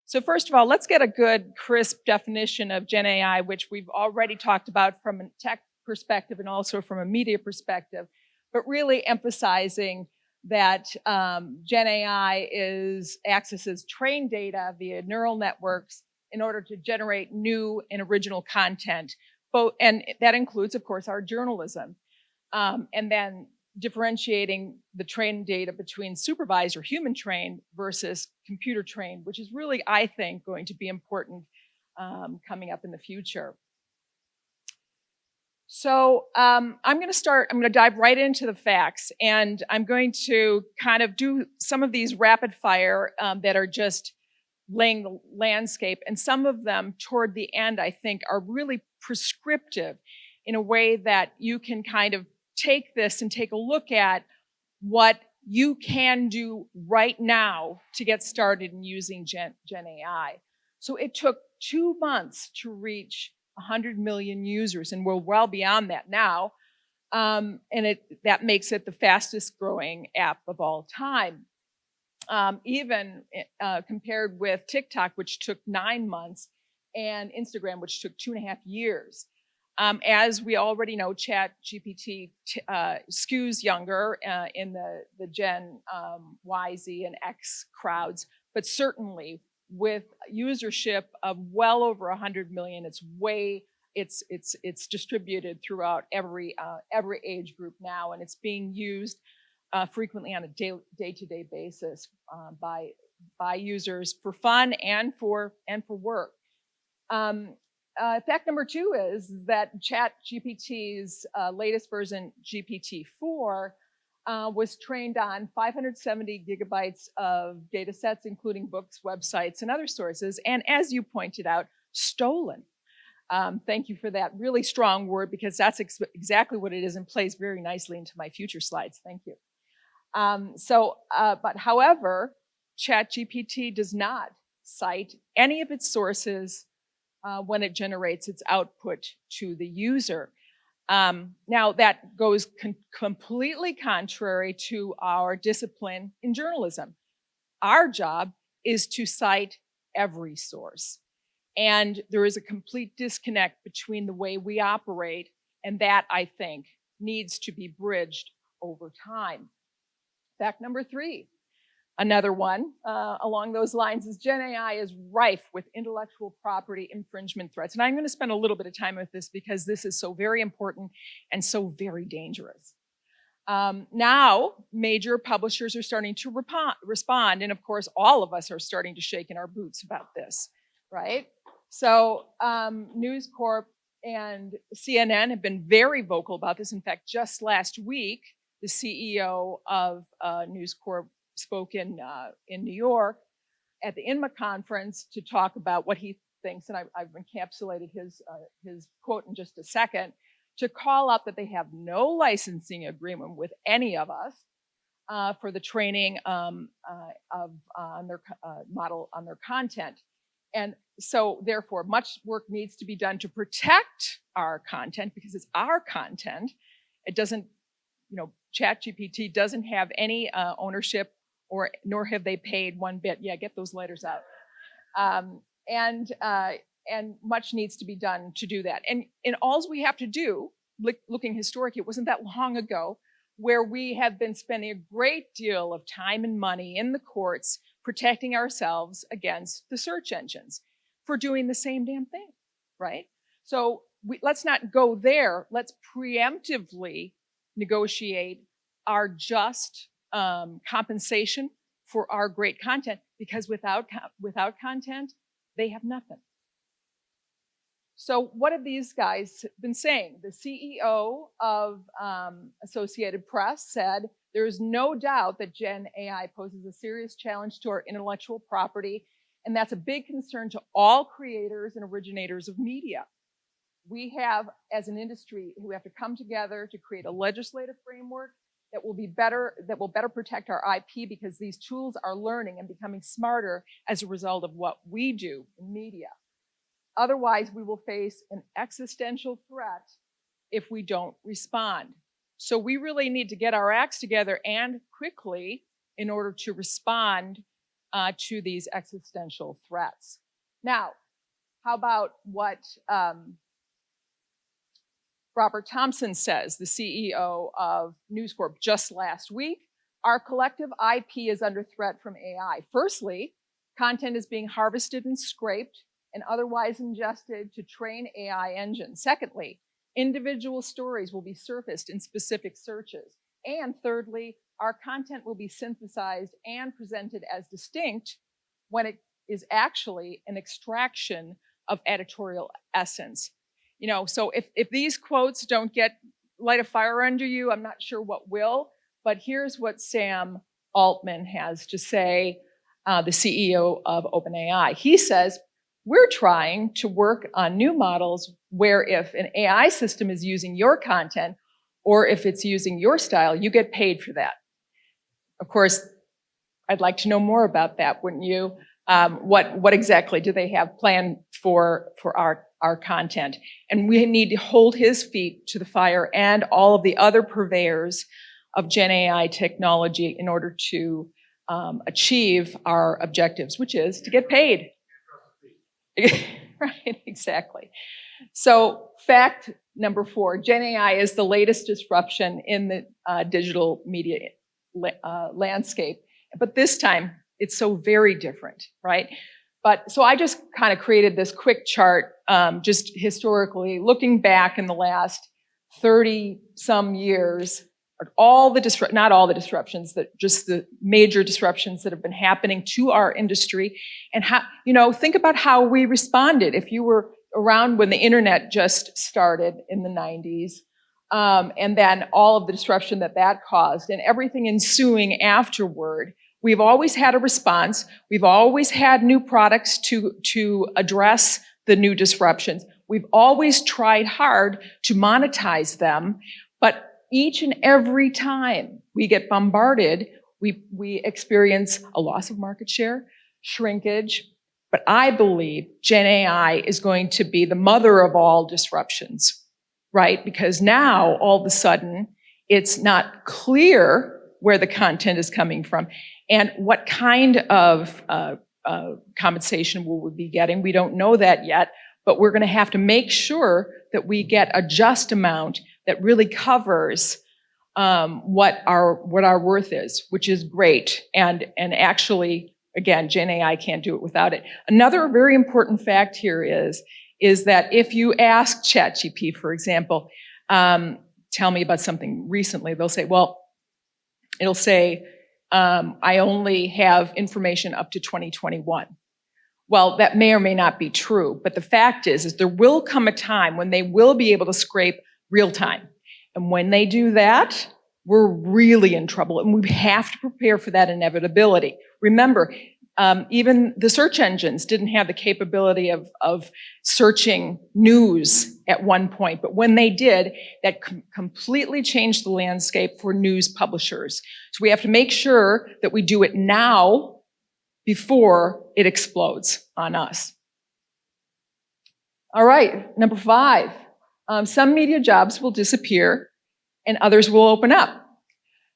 So first of all, let's get a good, crisp definition of Gen AI, which we've already talked about from a tech perspective and also from a media perspective, but really emphasizing that Gen AI accesses trained data via neural networks in order to generate new and original content. And that includes, of course, our journalism. And then differentiating the trained data between supervised or human trained versus computer trained, which is really, I think, going to be important coming up in the future. So I'm going to dive right into the facts, and I'm going to kind of do some of these rapid fire that are just laying the landscape, and some of them toward the end, I think, are really prescriptive in a way that you can kind of take this and take a look at what you can do right now to get started in using Gen AI. So it took 2 months to reach 100 million users, and we're well beyond that now. And that makes it the fastest growing app of all time. Even compared with TikTok, which took 9 months, and Instagram, which took 2.5 years. As we already know, ChatGPT skews younger in the Gen Y, Z, and X crowds, but certainly with usership of well over 100 million, it's distributed throughout every age group now, and it's being used frequently on a day-to-day basis by users for fun and for work. Fact number 2 is that ChatGPT's latest version, GPT-4, was trained on 570 gigabytes of data sets, including books, websites, and other sources, and as you pointed out, stolen. Thank you for that really strong word, because that's exactly what it is and plays very nicely into my future slides. Thank you. But however, ChatGPT does not cite any of its sources when it generates its output to the user. Now, that goes completely contrary to our discipline in journalism. Our job is to cite every source. And there is a complete disconnect between the way we operate, and that, I think, needs to be bridged over time. Fact number 3. Another one along those lines is Gen AI is rife with intellectual property infringement threats. And I'm going to spend a little bit of time with this because this is so very important and so very dangerous. Now, major publishers are starting to respond, and of course, all of us are starting to shake in our boots about this, right? So News Corp and CNN have been very vocal about this. In fact, just last week, the CEO of News Corp spoke in New York at the INMA conference to talk about what he thinks, and I've encapsulated his quote in just a second, to call out that they have no licensing agreement with any of us for the training on their model on their content. And so therefore, much work needs to be done to protect our content, because it's our content. It doesn't, ChatGPT doesn't have any ownership, nor have they paid one bit. Yeah, get those letters out. And much needs to be done to do that. And all we have to do, looking historic, it wasn't that long ago, where we have been spending a great deal of time and money in the courts protecting ourselves against the search engines for doing the same damn thing, right? So let's not go there. Let's preemptively negotiate our just compensation for our great content, because without content, they have nothing. So what have these guys been saying? The CEO of Associated Press said, there is no doubt that Gen AI poses a serious challenge to our intellectual property, and that's a big concern to all creators and originators of media. We have, as an industry, we have to come together to create a legislative framework that will better protect our IP, because these tools are learning and becoming smarter as a result of what we do in media. Otherwise, we will face an existential threat if we don't respond. So we really need to get our acts together, and quickly, in order to respond to these existential threats. Now, how about what Robert Thompson says, the CEO of News Corp, just last week? Our collective IP is under threat from AI. Firstly, content is being harvested and scraped and otherwise ingested to train AI engines. Secondly, individual stories will be surfaced in specific searches. And thirdly, our content will be synthesized and presented as distinct when it is actually an extraction of editorial essence. You know, so if these quotes don't light a fire under you, I'm not sure what will. But here's what Sam Altman has to say, the CEO of OpenAI. He says, we're trying to work on new models where if an AI system is using your content or if it's using your style, you get paid for that. Of course, I'd like to know more about that, wouldn't you? What exactly do they have planned for our content? And we need to hold his feet to the fire and all of the other purveyors of Gen AI technology in order to achieve our objectives, which is to get paid. Right, exactly. So fact number 4, Gen AI is the latest disruption in the digital media landscape. But this time, it's so very different, right? But so I just kind of created this quick chart, just historically, looking back in the last 30 some years, all the not all the disruptions, just the major disruptions that have been happening to our industry, and how, you know, think about how we responded. If you were around when the internet just started in the 90s, and then all of the disruption that caused, and everything ensuing afterward, we've always had a response. We've always had new products to address the new disruptions. We've always tried hard to monetize them, but each and every time we get bombarded, we experience a loss of market share, shrinkage. But I believe Gen AI is going to be the mother of all disruptions, right? Because now, all of a sudden, it's not clear where the content is coming from and what kind of compensation will we be getting. We don't know that yet, but we're going to have to make sure that we get a just amount that really covers what our worth is, which is great. And actually, again, Gen AI can't do it without it. Another very important fact here is that if you ask ChatGPT, for example, tell me about something recently, they'll say, well, it'll say, I only have information up to 2021. Well, that may or may not be true, but the fact is there will come a time when they will be able to scrape real time. And when they do that, we're really in trouble, and we have to prepare for that inevitability. Remember, even the search engines didn't have the capability of searching news at one point, but when they did, that completely changed the landscape for news publishers. So we have to make sure that we do it now before it explodes on us. All right, number 5. Some media jobs will disappear and others will open up.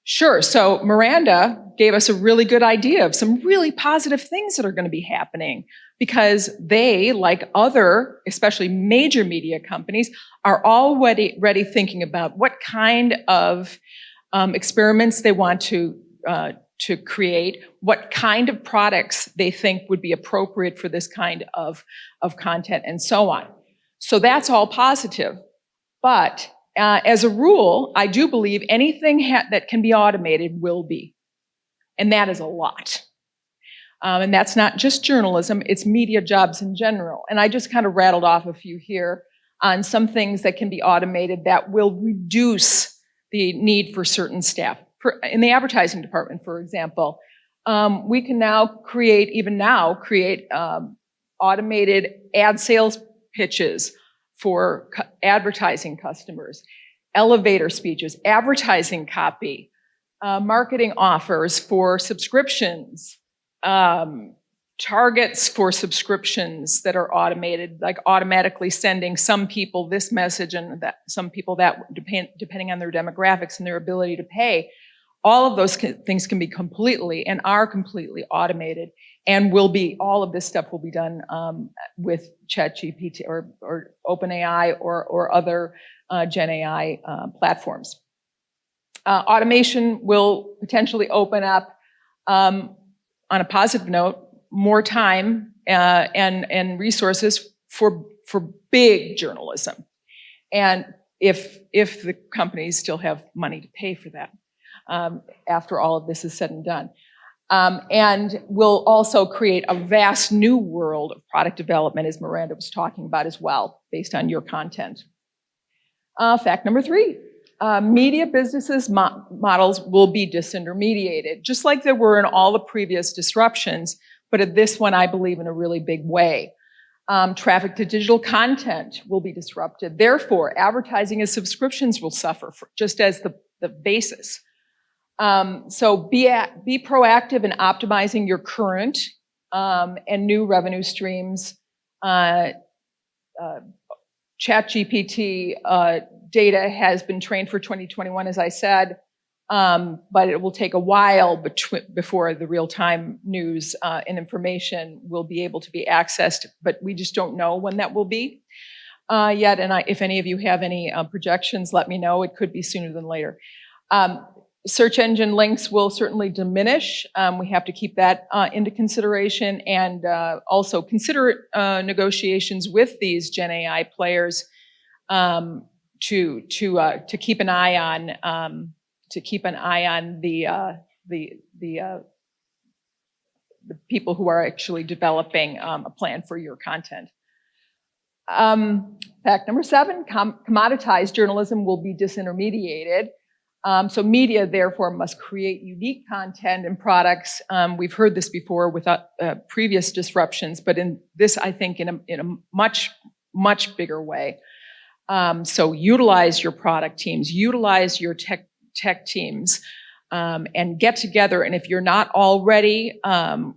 Sure, so Miranda gave us a really good idea of some really positive things that are going to be happening because they, like other, especially major media companies, are already thinking about what kind of experiments they want to create, what kind of products they think would be appropriate for this kind of content, and so on. So that's all positive. But as a rule, I do believe anything that can be automated will be. And that is a lot. And that's not just journalism, it's media jobs in general. And I just kind of rattled off a few here on some things that can be automated that will reduce the need for certain staff. In the advertising department, for example, we can now create automated ad sales pitches for advertising customers, elevator speeches, advertising copy, marketing offers for subscriptions, targets for subscriptions that are automated, like automatically sending some people this message and some people that, depending on their demographics and their ability to pay. All of those things can be completely and are completely automated, and all of this stuff will be done with ChatGPT or OpenAI or other Gen AI platforms. Automation will potentially open up, on a positive note, more time and resources for big journalism, and if the companies still have money to pay for that after all of this is said and done. And will also create a vast new world of product development, as Miranda was talking about as well, based on your content. Fact number 3, media businesses models will be disintermediated, just like there were in all the previous disruptions, but at this one, I believe, in a really big way. Traffic to digital content will be disrupted. Therefore, advertising and subscriptions will suffer just as the basis. So be proactive in optimizing your current and new revenue streams. ChatGPT data has been trained for 2021, as I said, but it will take a while before the real-time news and information will be able to be accessed, but we just don't know when that will be yet. And if any of you have any projections, let me know. It could be sooner than later. Search engine links will certainly diminish. We have to keep that into consideration, and also consider negotiations with these Gen AI players to keep an eye on the people who are actually developing a plan for your content. Fact number 7: commoditized journalism will be disintermediated. So media, therefore, must create unique content and products. We've heard this before with previous disruptions, but in this, I think, in a much, much bigger way. So utilize your product teams, utilize your tech teams, and get together. And if you're not already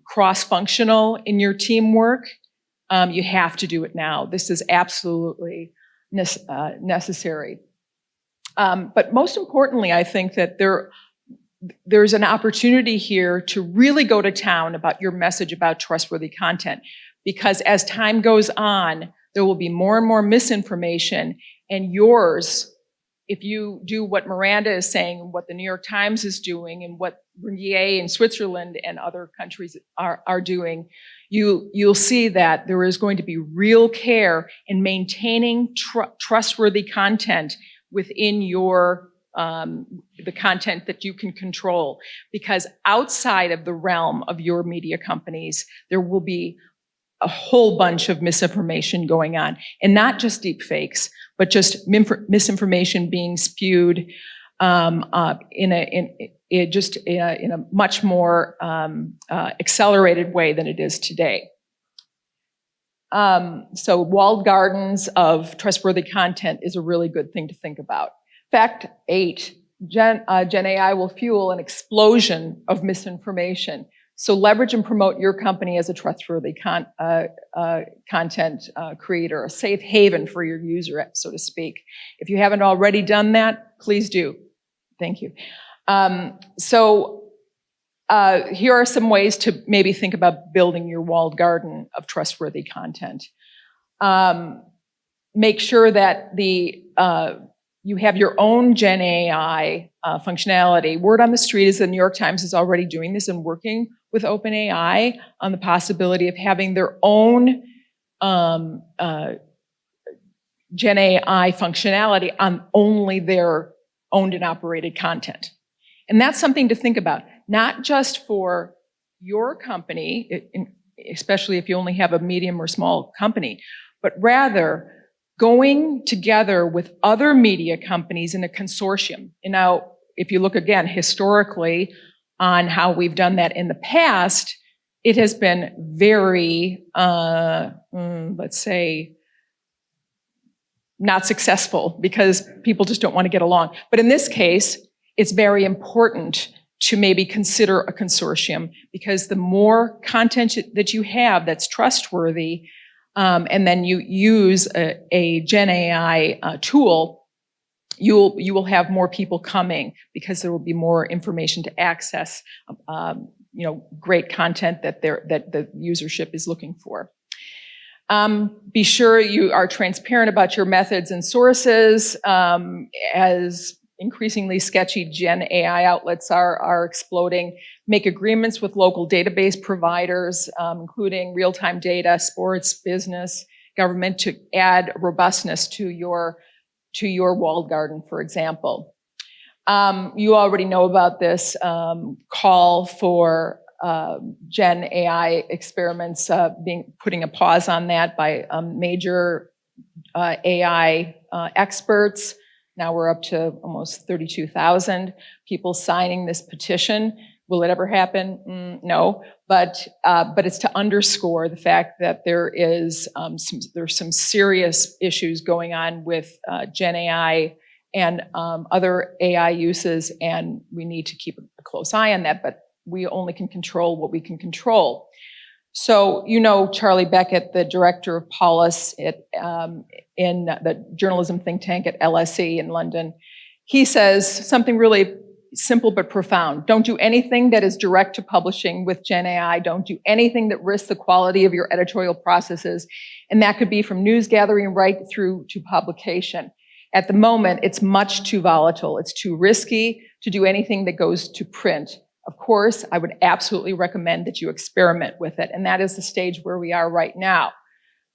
cross-functional in your teamwork, you have to do it now. This is absolutely necessary. But most importantly, I think that there's an opportunity here to really go to town about your message about trustworthy content, because as time goes on, there will be more and more misinformation, and yours, if you do what Miranda is saying, what the New York Times is doing, and what Renier in Switzerland and other countries are doing, you'll see that there is going to be real care in maintaining trustworthy content within your the content that you can control, because outside of the realm of your media companies, there will be a whole bunch of misinformation going on, and not just deep fakes, but just misinformation being spewed in a much more accelerated way than it is today. So walled gardens of trustworthy content is a really good thing to think about. Fact 8, Gen AI will fuel an explosion of misinformation. So leverage and promote your company as a trustworthy content creator, a safe haven for your user, so to speak. If you haven't already done that, please do. Thank you. Here are some ways to maybe think about building your walled garden of trustworthy content. Make sure that you have your own Gen AI functionality. Word on the street is the New York Times is already doing this and working with OpenAI on the possibility of having their own Gen AI functionality on only their owned and operated content. And that's something to think about, not just for your company, especially if you only have a medium or small company, but rather going together with other media companies in a consortium. And now, if you look again historically on how we've done that in the past, it has been very, let's say, not successful because people just don't want to get along. But in this case, it's very important to maybe consider a consortium, because the more content that you have that's trustworthy, and then you use a Gen AI tool you will have more people coming because there will be more information to access, great content that the usership is looking for. Be sure you are transparent about your methods and sources, as increasingly sketchy Gen AI outlets are exploding. Make agreements with local database providers, including real-time data, sports, business, government, to add robustness to your walled garden, for example. You already know about this call for Gen AI experiments, putting a pause on that by major AI experts. Now we're up to almost 32,000 people signing this petition. Will it ever happen? No, but it's to underscore the fact that there's some serious issues going on with Gen AI and other AI uses, and we need to keep a close eye on that. But we only can control what we can control. So, Charlie Beckett, the director of Polis in the journalism think tank at LSE in London, he says something really simple but profound. Don't do anything that is direct to publishing with Gen AI. Don't do anything that risks the quality of your editorial processes. And that could be from news gathering right through to publication. At the moment, it's much too volatile. It's too risky to do anything that goes to print. Of course, I would absolutely recommend that you experiment with it. And that is the stage where we are right now.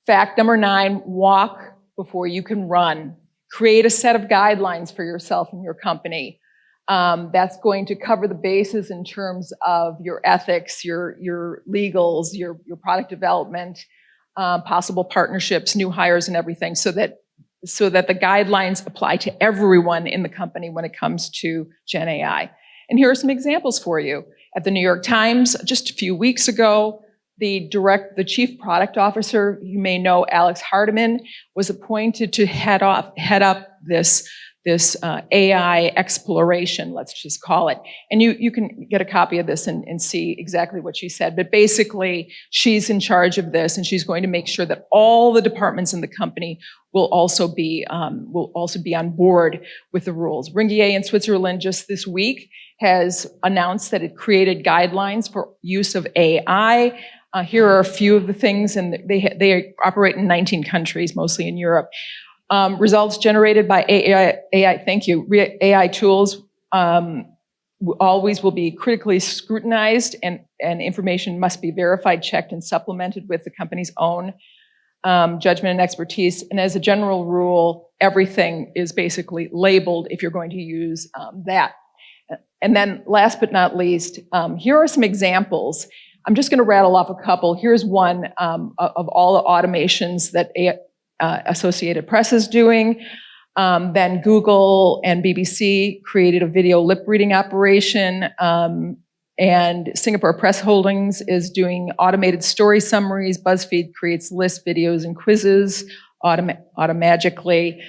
Fact number 9, walk before you can run. Create a set of guidelines for yourself and your company. That's going to cover the bases in terms of your ethics, your legals, your product development, possible partnerships, new hires and everything, so that the guidelines apply to everyone in the company when it comes to Gen AI. And here are some examples for you. At the New York Times, just a few weeks ago, the chief product officer, you may know, Alex Hardiman, was appointed to head up this AI exploration, let's just call it. And you can get a copy of this and see exactly what she said. But basically, she's in charge of this, and she's going to make sure that all the departments in the company will also be on board with the rules. Ringier in Switzerland just this week has announced that it created guidelines for use of AI. Here are a few of the things, and they operate in 19 countries, mostly in Europe. Results generated by AI tools always will be critically scrutinized, and information must be verified, checked, and supplemented with the company's own judgment and expertise. And as a general rule, everything is basically labeled if you're going to use that. And then last but not least, here are some examples. I'm just going to rattle off a couple. Here's one of all the automations that Associated Press is doing. Then Google and BBC created a video lip reading operation. And Singapore Press Holdings is doing automated story summaries. BuzzFeed creates lists, videos, and quizzes automatically.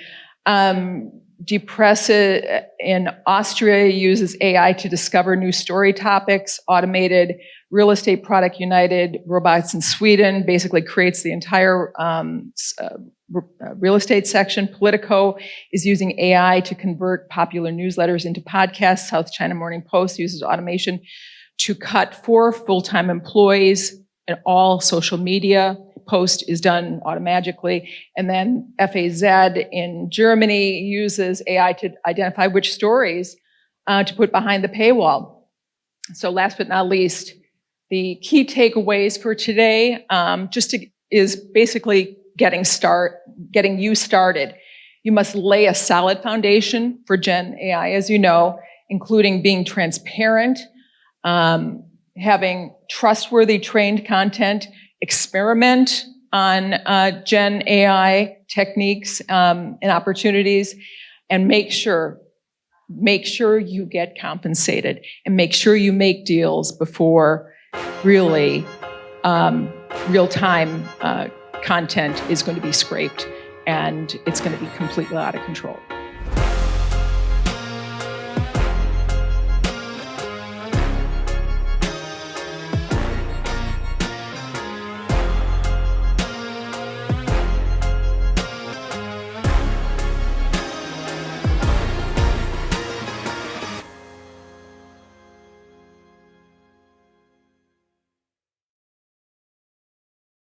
Depresse in Austria uses AI to discover new story topics. Automated Real Estate Product United Robots in Sweden basically creates the entire real estate section. Politico is using AI to convert popular newsletters into podcasts. South China Morning Post uses automation to cut 4 full-time employees, and all social media post is done automatically. And then FAZ in Germany uses AI to identify which stories to put behind the paywall. So last but not least, the key takeaways for today is basically getting you started. You must lay a solid foundation for Gen AI, as you know, including being transparent, having trustworthy trained content, experiment on Gen AI techniques and opportunities, and make sure you get compensated, and make sure you make deals before really real-time content is going to be scraped, and it's going to be completely out of control.